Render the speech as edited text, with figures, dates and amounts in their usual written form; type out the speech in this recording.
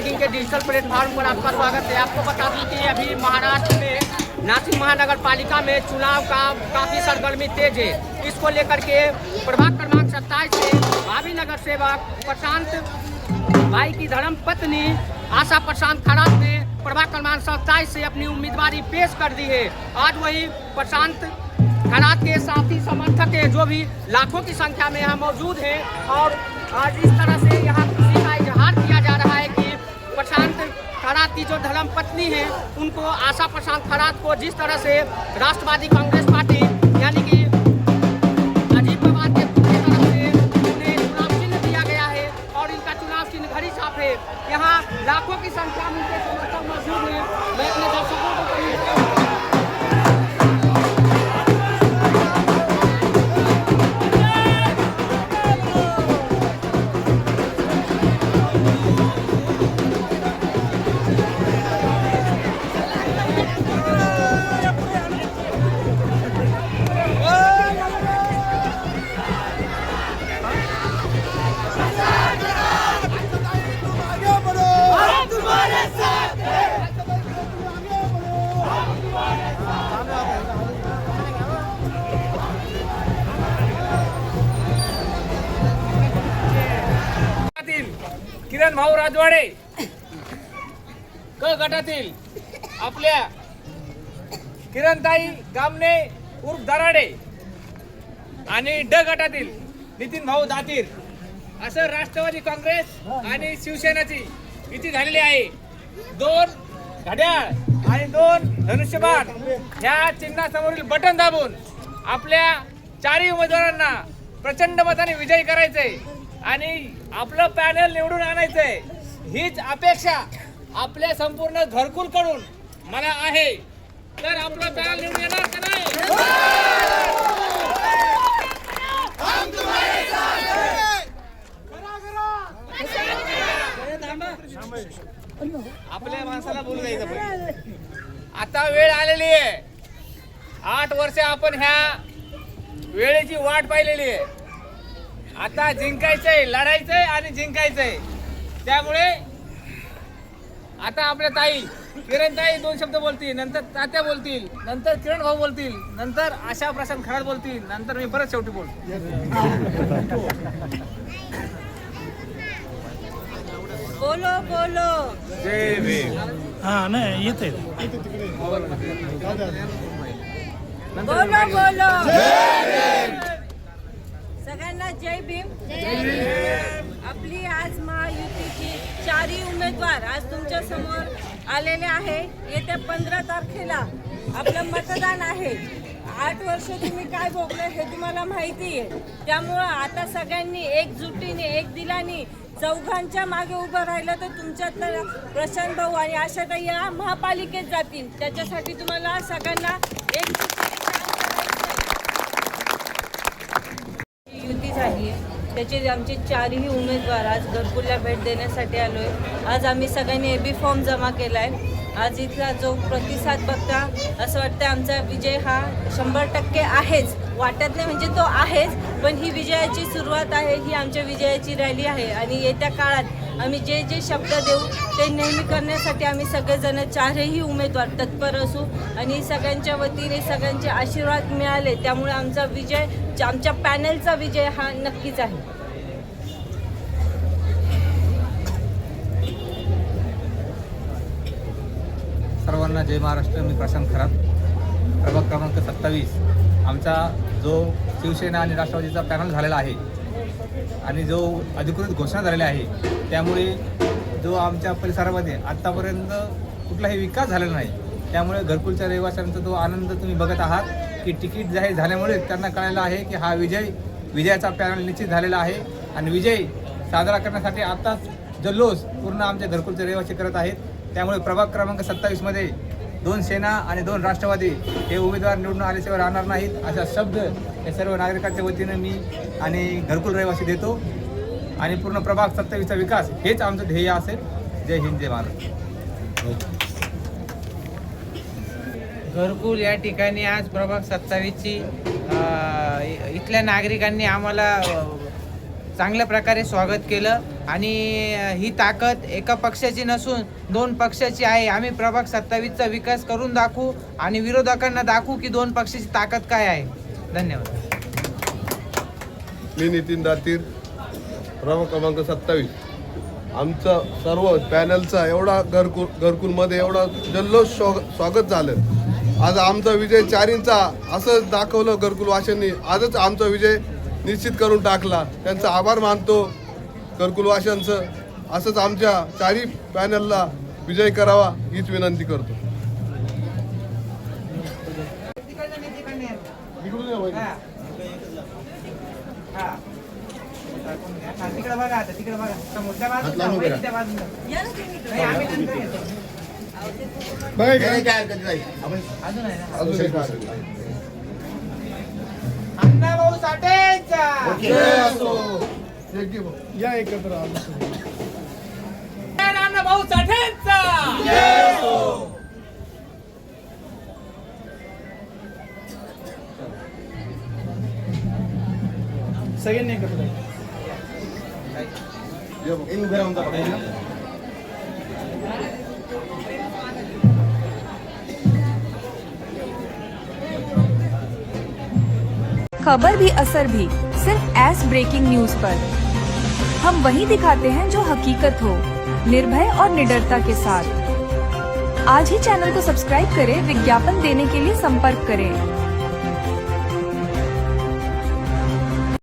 Breaking के digital platform पर आपका स्वागत है। आपको बता दें कि अभी महाराष्ट्र में नासिक महानगर पालिका में चुनाव का काफ़ी सरगर्मी तेज है। इसको लेकर के प्रभाग क्रमांक 27 से भावी नगर सेवक प्रशांत भाई की धर्म पत्नी आशा प्रशांत खरात ने प्रभाग क्रमांक 27 से अपनी उम्मीदवारी पेश कर दी है। आज वही प्रशांत खरात के साथी समर्थक है जो भी लाखों की संख्या में यहाँ मौजूद है और आज इस तरह से यहाँ खुशी का इजहार किया जा रहा है कि प्रशांत खरात की जो धर्म पत्नी है उनको आशा प्रशांत खरात को जिस तरह से राष्ट्रवादी कांग्रेस पार्टी यानी कि अजीत पवार के तरफ से उन्हें चुनाव चिन्ह दिया गया है और इनका चुनाव चिन्ह घड़ी छाप है। यहाँ लाखों की संख्या में उनके समर्थक मौजूद है। मैं अपने दर्शकों को कहूँगा किरण भाऊ राजवाडे क गटातील आपल्या किरणताई गामने उर्फ दराडे आणि ड गटातील नितीन भाऊ दातीर असं राष्ट्रवादी काँग्रेस आणि शिवसेनेची युती झालेली आहे। 2 घड्याळ आणि 2 धनुष्यबाण ह्या चिन्हासमोरील बटन दाबून आपल्या चारही उमेदवारांना प्रचंड मताने विजयी करायचंय आणि आपलं पॅनल निवडून आणायचंय हीच अपेक्षा आपल्या संपूर्ण घरकुल कडून मला आहे। तर आपलं पॅनल निवडून येणार का नाही? आपल्या माणसाला बोलू द्यायचं पाहिजे। आता वेळ आलेली आहे। 8 वर्ष आपण ह्या वेळेची वाट पाहिलेली आहे। आता जिंकायचंय, लढायचंय आणि जिंकायचंय। त्यामुळे आता आपल्या ताई किरण ताई 2 शब्द बोलतील, नंतर तात्या बोलतील, नंतर किरण भाऊ बोलतील, नंतर आशा प्रशांत खरात बोलतील, नंतर मी परत शेवटी बोलतो। बोलो बोलो जय भीम। हाँ नहीं येते बोलो बोलो सगळ्यांना जय भीम। आपली आज महायुतीची 4ही उमेदवार आज तुमच्या समोर आलेले आहे। येत्या 15 तारखेला आपलं मतदान आहे। 8 वर्ष तुम्ही काय भोगले हे तुम्हाला माहिती आहे। त्यामुळं आता सगळ्यांनी एकजुटीने एक दिलाने चौघांच्या मागे उभं राहिलं तर तुमच्यातलं प्रशांत भाऊ आणि आशाताई या महापालिकेत जातील। त्याच्यासाठी तुम्हाला सगळ्यांना एक युती झाली आहे। त्याचे आमचे 4ही उमेदवार आज घरकुलला भेट देण्यासाठी आलोय। आज आम्ही सगळ्यांनी एबी फॉर्म जमा केलाय। आज इथला जो प्रतिसाद बघता असं वाटतं आमचा विजय हा 100% आहेच। वाटत नाही म्हणजे तो आहेच, पण ही विजयाची सुरुवात आहे। ही आमच्या विजयाची रॅली आहे आणि येत्या काळात आम्ही जे जे शब्द देऊ ते नेहमी करण्यासाठी आम्ही सगळेजण 4ही उमेदवार तत्पर असू आणि सगळ्यांच्या वतीने सगळ्यांचे आशीर्वाद मिळाले त्यामुळे आमचा विजय आमच्या पॅनलचा विजय हा नक्कीच आहे। सर्वांना जय महाराष्ट्र। मी प्रशांत खरात, प्रभाग क्रमांक 27। आमचा जो शिवसेना आणि राष्ट्रवादीचा पॅनल झालेला आहे आणि जो अधिकृत घोषणा झालेली आहे त्यामुळे जो आमच्या परिसरामध्ये आत्तापर्यंत कुठलाही विकास झालेला नाही। त्यामुळे घरकुलच्या रहिवाशांचा तो आनंद तुम्ही बघत आहात की तिकीट जाहीर झाल्यामुळे त्यांना कळालेलं आहे की हा विजयाचा पॅनल निश्चित झालेला आहे आणि विजय साजरा करण्यासाठी आत्ताच जल्लोष पूर्ण आमच्या घरकुलचे रहिवासी करत आहेत। त्यामुळे प्रभाग क्रमांक 27 मध्ये 2 सेना आणि 2 राष्ट्रवादी हे उमेदवार निवडून आल्याशिवाय राहणार नाहीत अशा शब्द या सर्व नागरिकांच्या वतीनं मी आणि घरकुल रहिवासी देतो आणि पूर्ण प्रभाग 27चा विकास हेच आमचं ध्येय असेल। जय हिंद, जय महाराष्ट्र। घरकुल या ठिकाणी आज प्रभाग 27ची इथल्या नागरिकांनी आम्हाला चांगल्या प्रकारे स्वागत केलं आणि ही ताकद एका पक्षाची नसून 2 पक्षाची आहे. आम्ही प्रभाग 27चा विकास करून दाखवू आणि विरोधकांना दाखवू की 2 पक्षाची ताकद काय आहे. धन्यवाद. मी नितीन दातीर, प्रभाग क्रमांक 27. आमचं सर्व पॅनलचा एवढा घरकुलमध्ये एवढा जल्लोष स्वागत झालं. आज आमचा विजय 4 असं दाखवलं घरकुलवाशांनी. आजच आमचा विजय निश्चित करून टाकला. त्यांचा आभार मानतो घरकुलवाशांचं. असंच आमच्या 4 पॅनलला विजय करावा हीच विनंती करतो. तिकडे बघा, आता तिकडे बघा, मोठ्या बाजूला त्या बाजूला नाही, आम्ही नंतर येतो. अजून आहे ना अण्णाभाऊ साठेंचा या एकत्र अण्णाभाऊ साठेंचा सगळ्यांनी एकत्र खबर भी असर भी सिर्फ एस ब्रेकिंग न्यूज पर। हम वही दिखाते हैं जो हकीकत हो, निर्भय और निडरता के साथ। आज ही चैनल को सब्सक्राइब करें। विज्ञापन देने के लिए संपर्क करें।